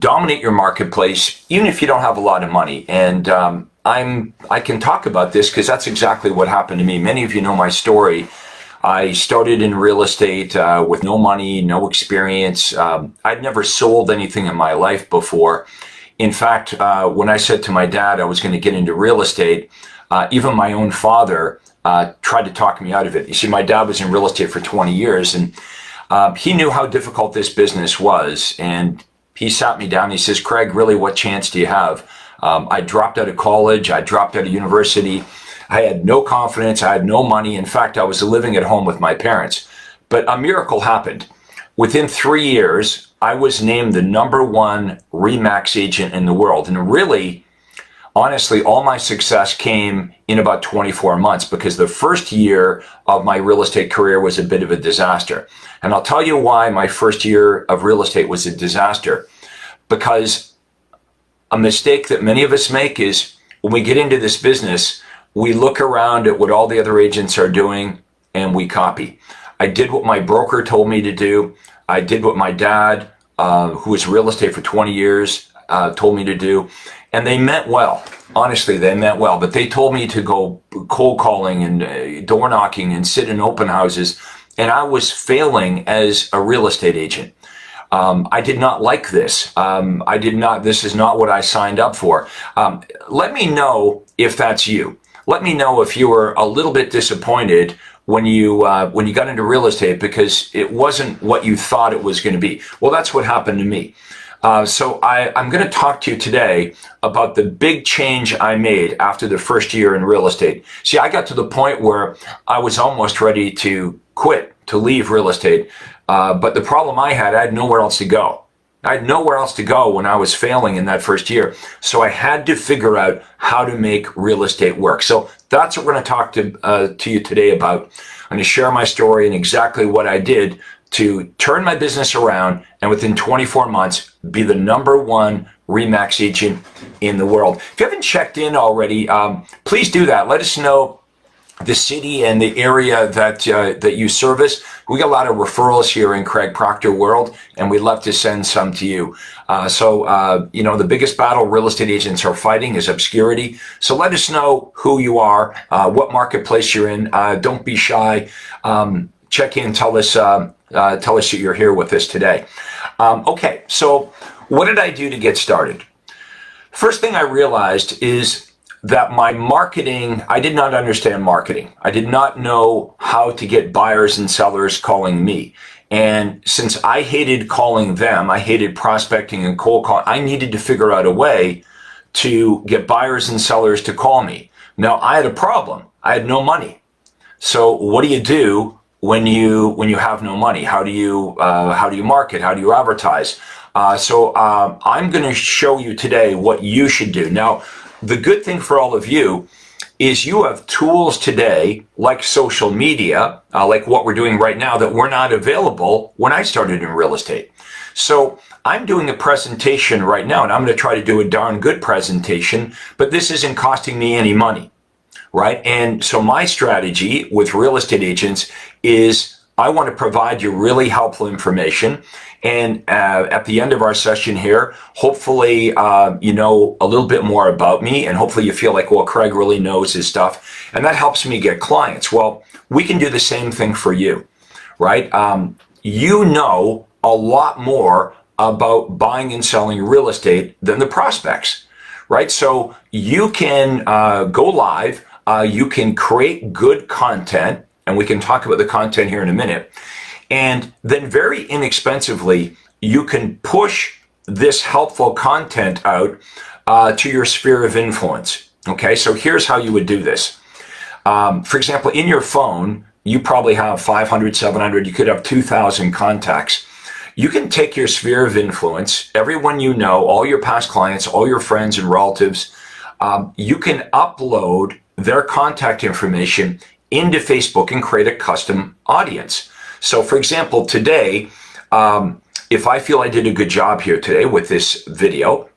dominate your marketplace, even if you don't have a lot of money. And I can talk about this because that's exactly what happened to me. Many of you know my story. I started in real estate with no money, no experience. I'd never sold anything in my life before. In fact, when I said to my dad I was going to get into real estate, even my own father tried to talk me out of it. You see, my dad was in real estate for 20 years, and he knew how difficult this business was. And he sat me down. He says, "Craig, really, what chance do you have?" I dropped out of college. I dropped out of university. I had no confidence. I had no money. In fact, I was living at home with my parents. But a miracle happened. Within 3 years, I was named the #1 RE/MAX agent in the world. And really, honestly, all my success came in about 24 months because the first year of my real estate career was a bit of a disaster. And I'll tell you why my first year of real estate was a disaster. Because a mistake that many of us make is when we get into this business, we look around at what all the other agents are doing and we copy. I did what my broker told me to do. I did what my dad, who was in real estate for 20 years, told me to do. And they meant well. Honestly, they meant well. But they told me to go cold calling and door knocking and sit in open houses. And I was failing as a real estate agent. I did not like this. This is not what I signed up for. Let me know if that's you. Let me know if you were a little bit disappointed when you got into real estate because it wasn't what you thought it was going to be. Well, that's what happened to me. So I'm going to talk to you today about the big change I made after the first year in real estate. See, I got to the point where I was almost ready to quit, to leave real estate. But the problem I had nowhere else to go. I had nowhere else to go when I was failing in that first year. So I had to figure out how to make real estate work. So that's what we're going to talk to you today about. I'm going to share my story and exactly what I did to turn my business around and within 24 months be the #1 RE/MAX agent in the world. If you haven't checked in already, please do that. Let us know the city and the area that you service. We got a lot of referrals here in Craig Proctor world, and we'd love to send some to you. The biggest battle real estate agents are fighting is obscurity. So let us know who you are, what marketplace you're in. Don't be shy. Check in, tell us that you're here with us today. Okay, so what did I do to get started? First thing I realized is that my marketing, I did not understand marketing. I did not know how to get buyers and sellers calling me. And since I hated calling them, I hated prospecting and cold calling, I needed to figure out a way to get buyers and sellers to call me. Now, I had a problem. I had no money. So what do you do when you have no money? How do you market? How do you advertise? I'm going to show you today what you should do. Now, the good thing for all of you is you have tools today like social media, like what we're doing right now, that were not available when I started in real estate. So I'm doing a presentation right now, and I'm going to try to do a darn good presentation, but this isn't costing me any money, right? And so my strategy with real estate agents is I want to provide you really helpful information. And at the end of our session here, hopefully, you know a little bit more about me, and hopefully you feel like, well, Craig really knows his stuff, and that helps me get clients. Well, we can do the same thing for you, right? You know a lot more about buying and selling real estate than the prospects, right? So you can go live, you can create good content, and we can talk about the content here in a minute. And then very inexpensively, you can push this helpful content out to your sphere of influence. Okay, so here's how you would do this. For example, in your phone, you probably have 500, 700, you could have 2,000 contacts. You can take your sphere of influence, everyone you know, all your past clients, all your friends and relatives, you can upload their contact information into Facebook and create a custom audience. So for example, today, if I feel I did a good job here today with this video,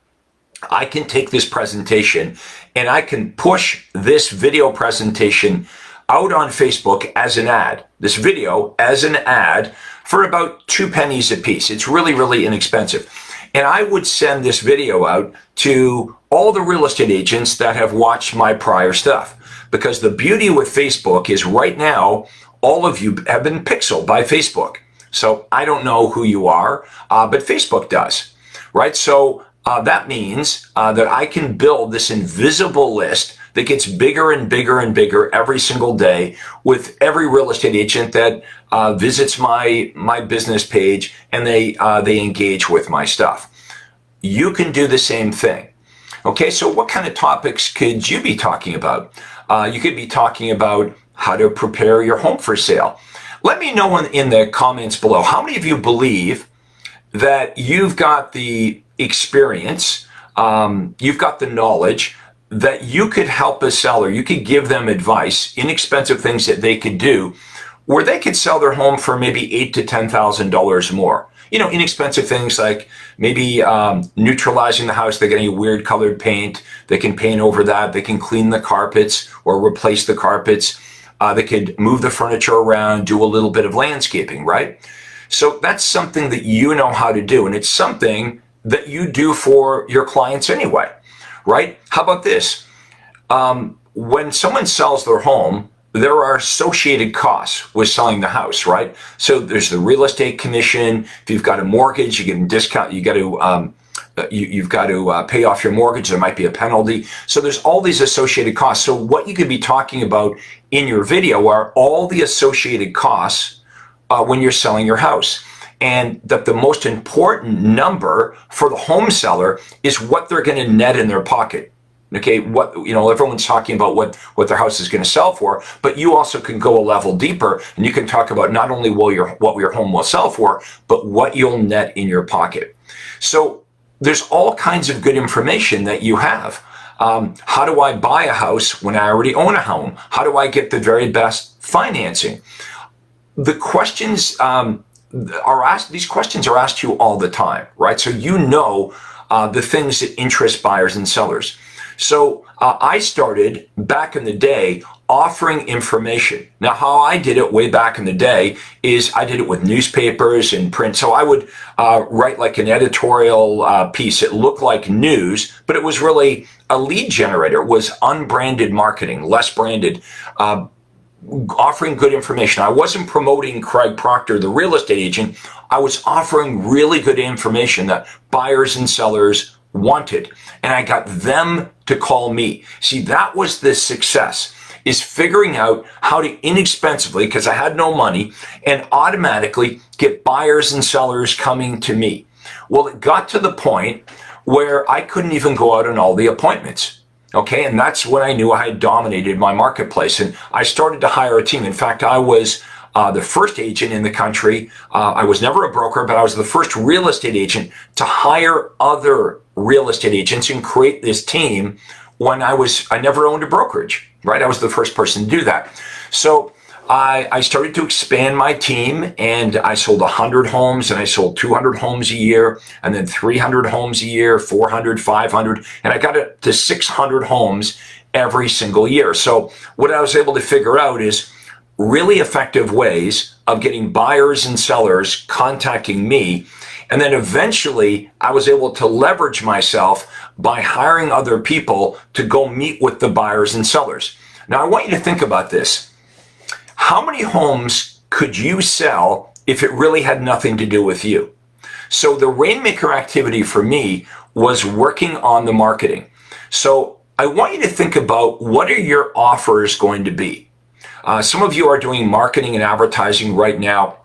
I can take this presentation and I can push this video presentation out on Facebook as an ad, this video as an ad for about 2 pennies a piece. It's really, really inexpensive. And I would send this video out to all the real estate agents that have watched my prior stuff. Because the beauty with Facebook is right now, all of you have been pixeled by Facebook. So I don't know who you are, but Facebook does, right? So that means that I can build this invisible list that gets bigger and bigger and bigger every single day with every real estate agent that visits my business page and they engage with my stuff. You can do the same thing. Okay, so what kind of topics could you be talking about? You could be talking about how to prepare your home for sale. Let me know in the comments below, how many of you believe that you've got the experience, you've got the knowledge that you could help a seller, you could give them advice, inexpensive things that they could do, where they could sell their home for maybe $8,000 to $10,000 more. You know, inexpensive things like maybe neutralizing the house. They're getting weird colored paint. They can paint over that. They can clean the carpets or replace the carpets. They could move the furniture around, do a little bit of landscaping, right? So that's something that you know how to do. And it's something that you do for your clients anyway, right? How about this? When someone sells their home, there are associated costs with selling the house, right? So there's the real estate commission. If you've got a mortgage, you get a discount. You got to you've got to pay off your mortgage. There might be a penalty. So there's all these associated costs. So what you could be talking about in your video are all the associated costs when you're selling your house. And that the most important number for the home seller is what they're going to net in their pocket. Okay, everyone's talking about what their house is going to sell for, but you also can go a level deeper and you can talk about not only what your home will sell for, but what you'll net in your pocket. So there's all kinds of good information that you have. How do I buy a house when I already own a home? How do I get the very best financing? The questions these questions are asked to you all the time, right? So you know the things that interest buyers and sellers. So I started back in the day offering information. Now, how I did it way back in the day is I did it with newspapers and print. So I would write like an editorial piece. It looked like news, but it was really a lead generator. It was unbranded marketing, less branded, offering good information. I wasn't promoting Craig Proctor, the real estate agent. I was offering really good information that buyers and sellers wanted, and I got them to call me. See, that was the success, is figuring out how to inexpensively, because I had no money, and automatically get buyers and sellers coming to me. Well, it got to the point where I couldn't even go out on all the appointments. Okay, and that's when I knew I had dominated my marketplace, and I started to hire a team. In fact, I was the first agent in the country. I was never a broker, but I was the first real estate agent to hire other real estate agents and create this team when I never owned a brokerage, right? I was the first person to do that. So I started to expand my team, and I sold 100 homes, and I sold 200 homes a year, and then 300 homes a year, 400, 500, and I got it to 600 homes every single year. So what I was able to figure out is really effective ways of getting buyers and sellers contacting me. And then eventually I was able to leverage myself by hiring other people to go meet with the buyers and sellers. Now I want you to think about this. How many homes could you sell if it really had nothing to do with you? So the Rainmaker activity for me was working on the marketing. So I want you to think about, what are your offers going to be? Some of you are doing marketing and advertising right now,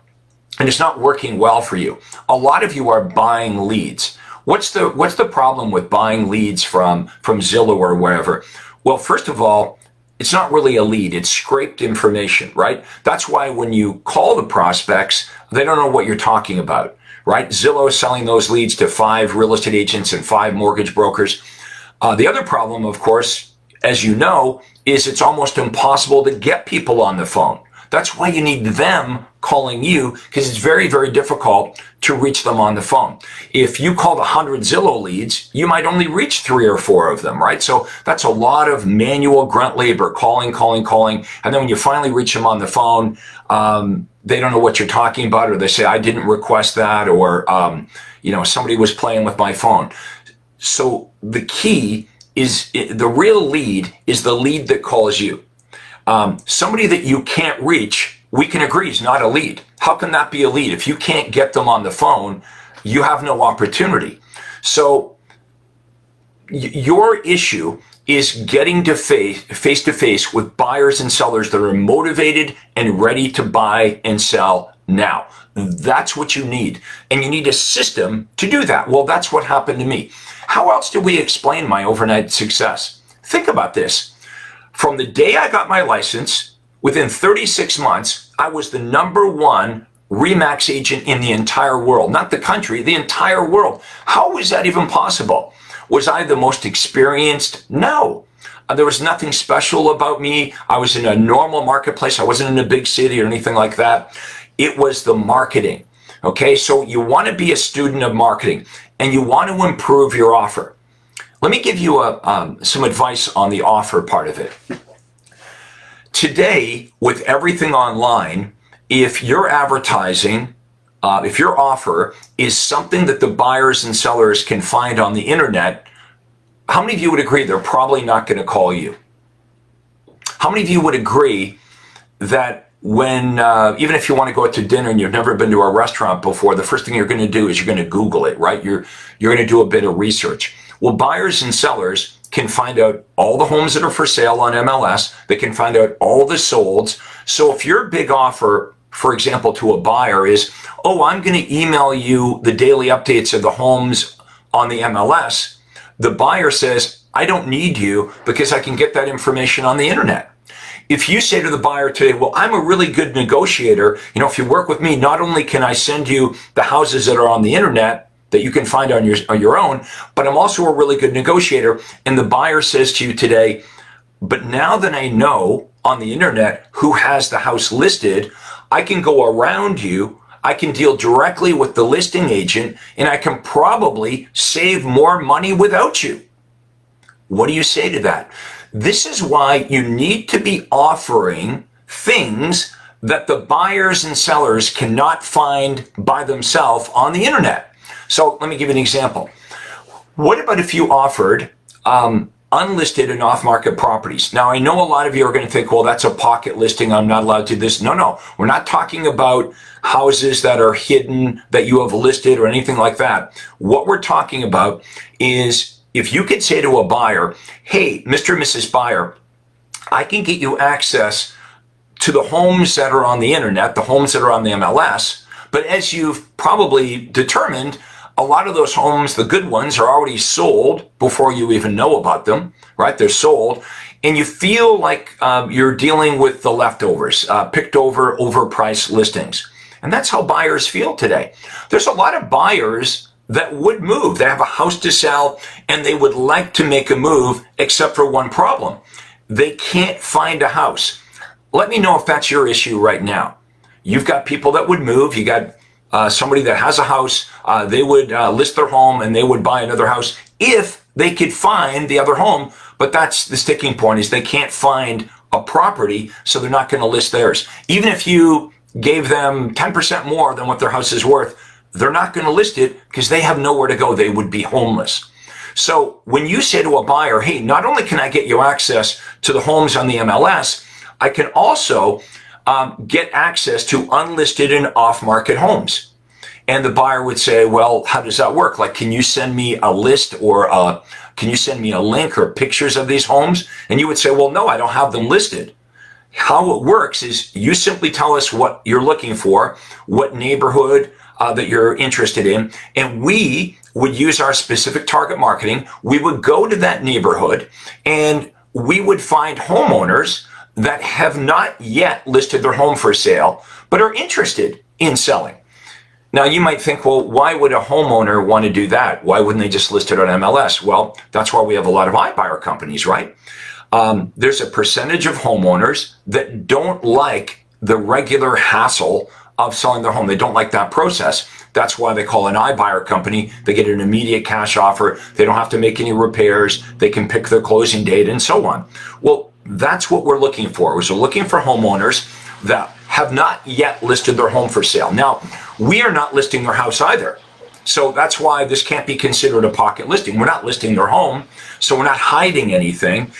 and it's not working well for you. A lot of you are buying leads. What's the problem with buying leads from Zillow or wherever? Well, first of all, it's not really a lead, it's scraped information, right? That's why when you call the prospects, they don't know what you're talking about, right? Zillow is selling those leads to 5 real estate agents and 5 mortgage brokers. The other problem, of course, as you know, is it's almost impossible to get people on the phone. That's why you need them calling you, because it's very, very difficult to reach them on the phone. If you called 100 Zillow leads, you might only reach 3 or 4 of them, right? So that's a lot of manual grunt labor, calling. And then when you finally reach them on the phone, they don't know what you're talking about, or they say, I didn't request that, or, somebody was playing with my phone. So the key is the real lead is the lead that calls you. Somebody that you can't reach, we can agree is not a lead. How can that be a lead? If you can't get them on the phone, you have no opportunity. So your issue is getting to face to face with buyers and sellers that are motivated and ready to buy and sell now. That's what you need. And you need a system to do that. Well, that's what happened to me. How else do we explain my overnight success? Think about this. From the day I got my license, within 36 months, I was the #1 RE/MAX agent in the entire world. Not the country, the entire world. How was that even possible? Was I the most experienced? No. There was nothing special about me. I was in a normal marketplace. I wasn't in a big city or anything like that. It was the marketing. Okay, so you want to be a student of marketing and you want to improve your offer. Let me give you some advice on the offer part of it. Today, with everything online, if your advertising, if your offer is something that the buyers and sellers can find on the internet, how many of you would agree they're probably not going to call you? How many of you would agree that when, even if you want to go out to dinner and you've never been to a restaurant before, the first thing you're going to do is you're going to Google it, right? You're going to do a bit of research. Well, buyers and sellers can find out all the homes that are for sale on MLS. They can find out all the solds. So if your big offer, for example, to a buyer is, oh, I'm going to email you the daily updates of the homes on the MLS, the buyer says, I don't need you because I can get that information on the internet. If you say to the buyer today, well, I'm a really good negotiator, if you work with me, not only can I send you the houses that are on the internet that you can find on your own, but I'm also a really good negotiator. And the buyer says to you today, but now that I know on the internet who has the house listed, I can go around you, I can deal directly with the listing agent, and I can probably save more money without you. What do you say to that? This is why you need to be offering things that the buyers and sellers cannot find by themselves on the internet. So let me give you an example. What about if you offered unlisted and off-market properties? Now, I know a lot of you are going to think, well, that's a pocket listing. I'm not allowed to do this. No, we're not talking about houses that are hidden that you have listed or anything like that. What we're talking about is if you could say to a buyer, hey, Mr. and Mrs. Buyer, I can get you access to the homes that are on the internet, the homes that are on the MLS. But as you've probably determined, a lot of those homes, the good ones, are already sold before you even know about them, right? They're sold. And you feel like you're dealing with the leftovers, picked over, overpriced listings. And that's how buyers feel today. There's a lot of buyers that would move. They have a house to sell and they would like to make a move, except for one problem. They can't find a house. Let me know if that's your issue right now. You've got people that would move. You got somebody that has a house, they would list their home and they would buy another house if they could find the other home. But that's the sticking point, is they can't find a property, so they're not going to list theirs. Even if you gave them 10% more than what their house is worth, they're not going to list it because they have nowhere to go. They would be homeless. So when you say to a buyer, hey, not only can I get you access to the homes on the MLS, I can also get access to unlisted and off-market homes. And the buyer would say, well, how does that work? Like, can you send me a list or can you send me a link or pictures of these homes? And you would say, well, no, I don't have them listed. How it works is you simply tell us what you're looking for, what neighborhood that you're interested in, and we would use our specific target marketing. We would go to that neighborhood and we would find homeowners that have not yet listed their home for sale, but are interested in selling. Now, you might think, well, why would a homeowner want to do that? Why wouldn't they just list it on MLS? Well, that's why we have a lot of iBuyer companies, right? There's a percentage of homeowners that don't like the regular hassle of selling their home. They don't like that process. That's why they call an iBuyer company. They get an immediate cash offer. They don't have to make any repairs. They can pick their closing date and so on. Well, that's what we're looking for. We're looking for homeowners that have not yet listed their home for sale. Now, we are not listing their house either. So that's why this can't be considered a pocket listing. We're not listing their home, so we're not hiding anything.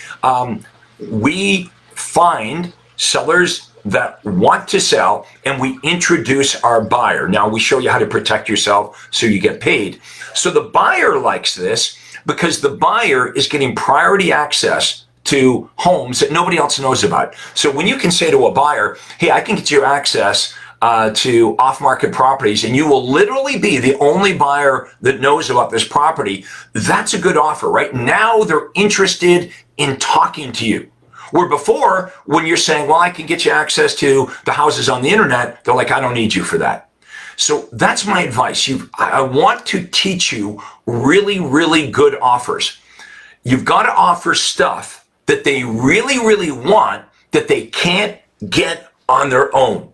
We find sellers that want to sell, and we introduce our buyer. Now we show you how to protect yourself so you get paid. So the buyer likes this because the buyer is getting priority access to homes that nobody else knows about. So when you can say to a buyer, hey, I can get you access to off-market properties, and you will literally be the only buyer that knows about this property, that's a good offer, right? Now they're interested in talking to you. Where before, when you're saying, well, I can get you access to the houses on the internet, they're like, I don't need you for that. So that's my advice. I want to teach you really, really good offers. You've got to offer stuff that they really, really want that they can't get on their own.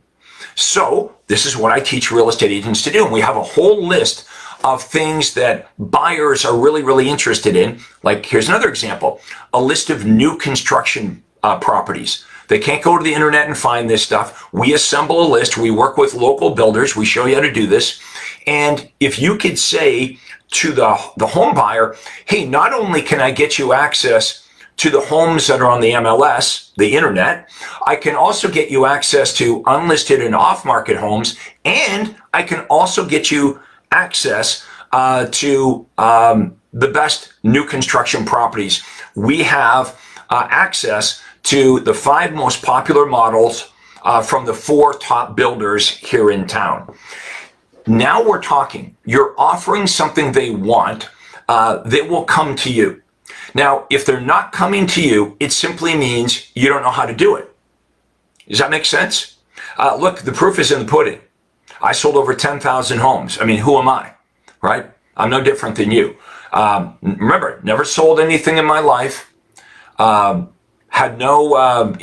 So this is what I teach real estate agents to do. And we have a whole list of things that buyers are really, really interested in. Like, here's another example, a list of new construction properties. They can't go to the internet and find this stuff. We assemble a list. We work with local builders. We show you how to do this. And if you could say to the home buyer, hey, not only can I get you access to the homes that are on the MLS, the internet, I can also get you access to unlisted and off-market homes, and I can also get you access to the best new construction properties. We have access to the 5 most popular models from the 4 top builders here in town. Now we're talking. You're offering something they want. They will come to you. Now, if they're not coming to you, it simply means you don't know how to do it. Does that make sense? Look, the proof is in the pudding. I sold over 10,000 homes. I mean, who am I, right? I'm no different than you. Remember, never sold anything in my life. Had no,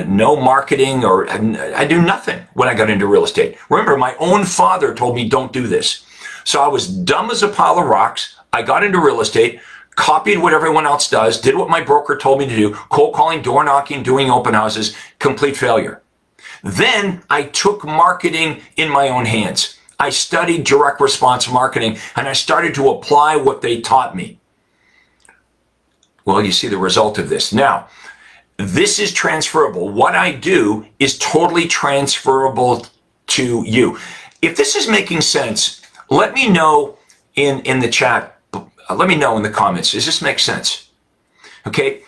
no marketing, or I do nothing when I got into real estate. Remember, my own father told me don't do this. So I was dumb as a pile of rocks. I got into real estate, copied what everyone else does, did what my broker told me to do, cold calling, door knocking, doing open houses, complete failure. Then I took marketing in my own hands. I studied direct response marketing, and I started to apply what they taught me. Well, you see the result of this. Now, this is transferable. What I do is totally transferable to you. If this is making sense, let me know in the chat. Let me know in the comments. Does this make sense? Okay.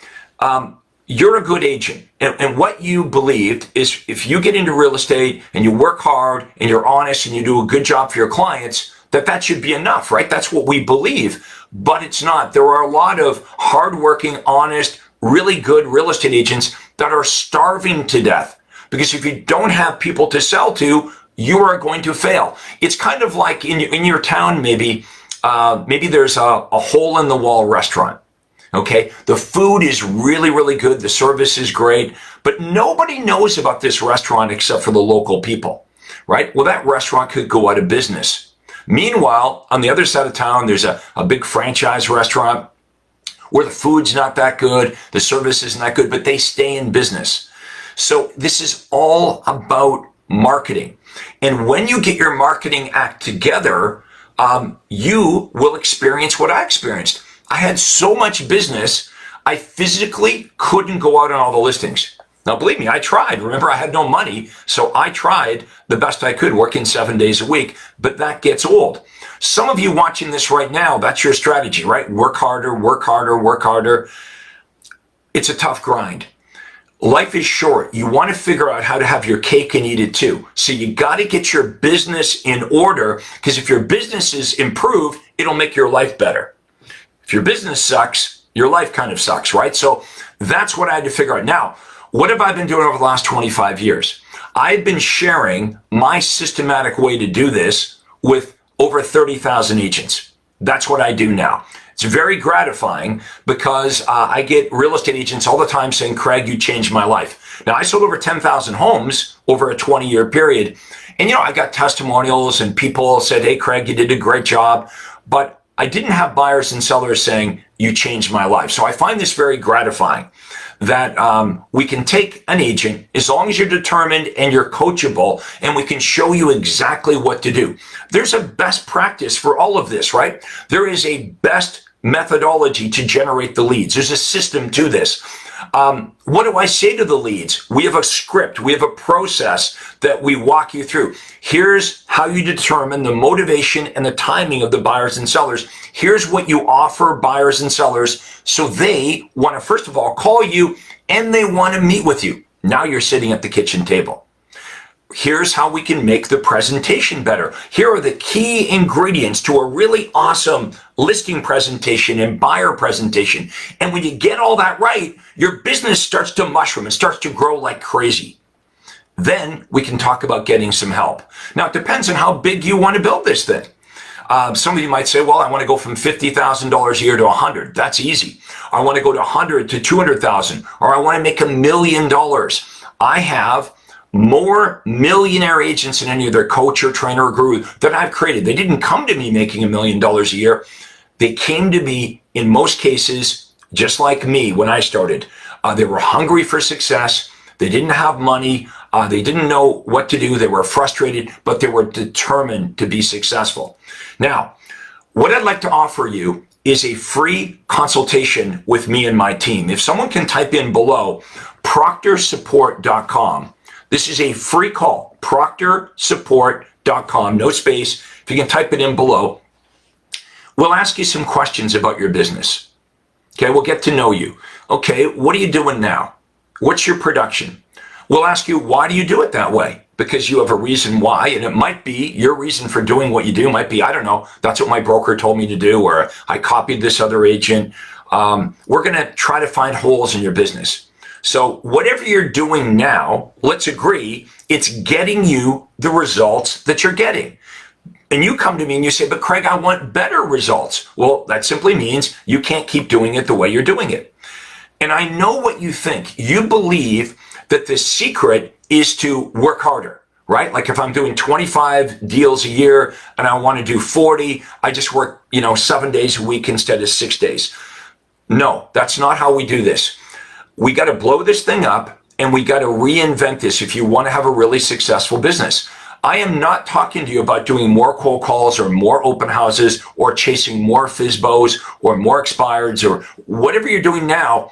You're a good agent. And what you believed is if you get into real estate and you work hard and you're honest and you do a good job for your clients, that should be enough, right? That's what we believe, but it's not. There are a lot of hardworking, honest, really good real estate agents that are starving to death, because if you don't have people to sell to, you are going to fail. It's kind of like in your town, maybe there's a hole in the wall restaurant. Okay. The food is really, really good. The service is great, but nobody knows about this restaurant except for the local people, right? Well, that restaurant could go out of business. Meanwhile, on the other side of town, there's a big franchise restaurant where the food's not that good, the service isn't that good, but they stay in business. So this is all about marketing. And when you get your marketing act together, you will experience what I experienced. I had so much business, I physically couldn't go out on all the listings. Now, believe me, I tried. Remember, I had no money, so I tried the best I could, working 7 days a week, but that gets old. Some of you watching this right now, that's your strategy, right? Work harder, work harder, work harder. It's a tough grind. Life is short. You want to figure out how to have your cake and eat it too. So you got to get your business in order, because if your business is improved, it'll make your life better. If your business sucks, your life kind of sucks, right? So that's what I had to figure out. Now, what have I been doing over the last 25 years? I've been sharing my systematic way to do this with over 30,000 agents. That's what I do now. It's very gratifying because I get real estate agents all the time saying, Craig, you changed my life. Now, I sold over 10,000 homes over a 20-year period. And, I got testimonials and people said, hey, Craig, you did a great job. But I didn't have buyers and sellers saying, you changed my life. So I find this very gratifying that we can take an agent, as long as you're determined and you're coachable, and we can show you exactly what to do. There's a best practice for all of this, right? There is a best methodology to generate the leads. There's a system to this. What do I say to the leads? We have a script. We have a process that we walk you through. Here's how you determine the motivation and the timing of the buyers and sellers. Here's what you offer buyers and sellers so they want to, first of all, call you and they want to meet with you. Now you're sitting at the kitchen table. Here's how we can make the presentation better. Here are the key ingredients to a really awesome listing presentation and buyer presentation. And when you get all that right, your business starts to mushroom. It starts to grow like crazy. Then we can talk about getting some help. Now, it depends on how big you want to build this thing. Some of you might say, well, I want to go from $50,000 a year to 100. That's easy. I want to go to 100 to 200,000, or I want to make $1 million. I have more millionaire agents than any other coach or trainer or guru that I've created. They didn't come to me making $1 million a year. They came to me, in most cases, just like me when I started. They were hungry for success. They didn't have money. They didn't know what to do. They were frustrated, but they were determined to be successful. Now, what I'd like to offer you is a free consultation with me and my team. If someone can type in below, proctorsupport.com. This is a free call, proctorsupport.com, no space. If you can type it in below, we'll ask you some questions about your business. Okay, we'll get to know you. Okay, what are you doing now? What's your production? We'll ask you, why do you do it that way? Because you have a reason why, and it might be your reason for doing what you do might be, I don't know, that's what my broker told me to do, or I copied this other agent. We're gonna try to find holes in your business. So whatever you're doing now, let's agree, it's getting you the results that you're getting. And you come to me and you say, but Craig, I want better results. Well, that simply means you can't keep doing it the way you're doing it. And I know what you think. You believe that the secret is to work harder, right? Like if I'm doing 25 deals a year and I want to do 40, I just work, 7 days a week instead of 6 days. No, that's not how we do this. We got to blow this thing up and we got to reinvent this if you want to have a really successful business. I am not talking to you about doing more cold calls or more open houses or chasing more FSBOs or more expireds or whatever you're doing now.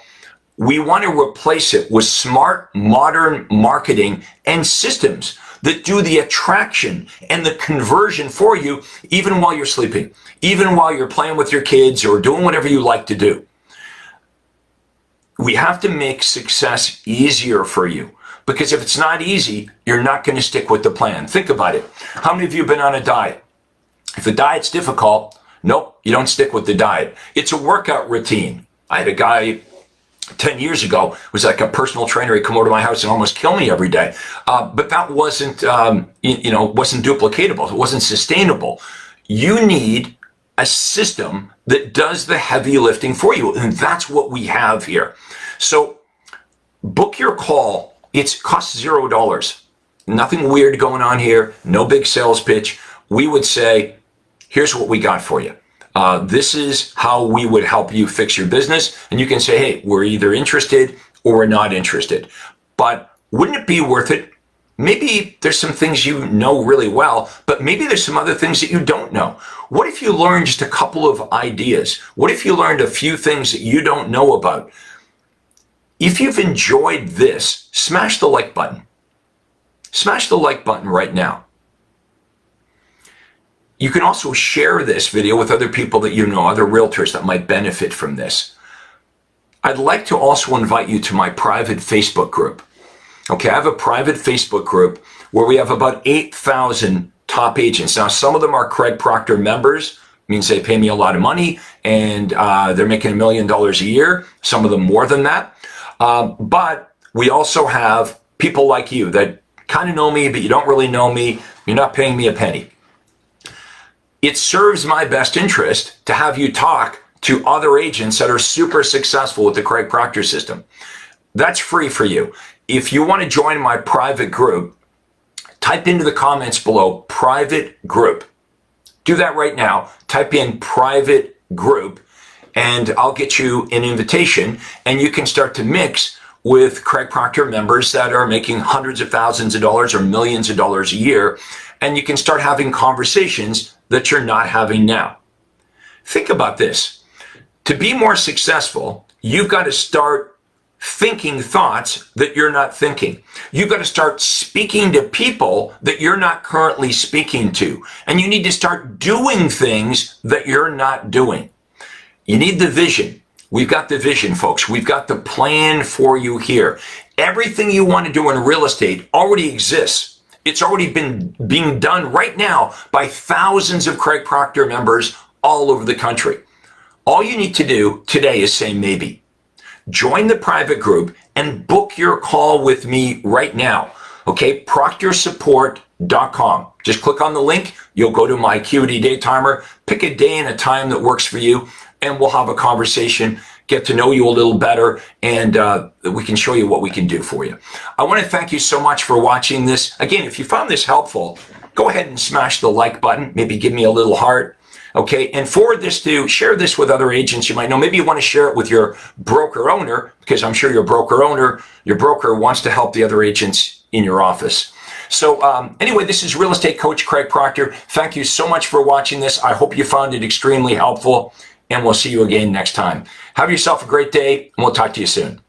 We want to replace it with smart, modern marketing and systems that do the attraction and the conversion for you, even while you're sleeping, even while you're playing with your kids or doing whatever you like to do. We have to make success easier for you, because if it's not easy, you're not going to stick with the plan. Think about it. How many of you have been on a diet? If the diet's difficult, nope, you don't stick with the diet. It's a workout routine. I had a guy 10 years ago, was like a personal trainer. He'd come over to my house and almost kill me every day. But that wasn't, wasn't duplicatable. It wasn't sustainable. You need a system that does the heavy lifting for you. And that's what we have here. So book your call. It costs $0. Nothing weird going on here. No big sales pitch. We would say, here's what we got for you. This is how we would help you fix your business. And you can say, hey, we're either interested or we're not interested. But wouldn't it be worth it? Maybe there's some things you know really well, but maybe there's some other things that you don't know. What if you learned just a couple of ideas? What if you learned a few things that you don't know about? If you've enjoyed this, smash the like button. Smash the like button right now. You can also share this video with other people that you know, other realtors that might benefit from this. I'd like to also invite you to my private Facebook group. Okay, I have a private Facebook group where we have about 8,000 top agents. Now, some of them are Craig Proctor members, means they pay me a lot of money and they're making $1 million a year, some of them more than that. But we also have people like you that kind of know me, but you don't really know me. You're not paying me a penny. It serves my best interest to have you talk to other agents that are super successful with the Craig Proctor system. That's free for you. If you want to join my private group, type into the comments below, private group. Do that right now. Type in private group and I'll get you an invitation and you can start to mix with Craig Proctor members that are making hundreds of thousands of dollars or millions of dollars a year. And you can start having conversations that you're not having now. Think about this. To be more successful, you've got to start thinking thoughts that you're not thinking. You've got to start speaking to people that you're not currently speaking to. And you need to start doing things that you're not doing. You need the vision. We've got the vision, folks. We've got the plan for you here. Everything you want to do in real estate already exists. It's already been being done right now by thousands of Craig Proctor members all over the country. All you need to do today is say maybe. Join the private group and book your call with me right now. Okay, proctorsupport.com. Just click on the link. You'll go to my Acuity Day Timer, pick a day and a time that works for you, and we'll have a conversation, get to know you a little better, and we can show you what we can do for you. I want to thank you so much for watching this. Again, if you found this helpful, go ahead and smash the like button. Maybe give me a little heart. Okay, and share this with other agents you might know. Maybe you want to share it with your broker owner, because I'm sure your broker wants to help the other agents in your office. So anyway, this is Real Estate Coach Craig Proctor. Thank you so much for watching this. I hope you found it extremely helpful, and we'll see you again next time. Have yourself a great day, and we'll talk to you soon.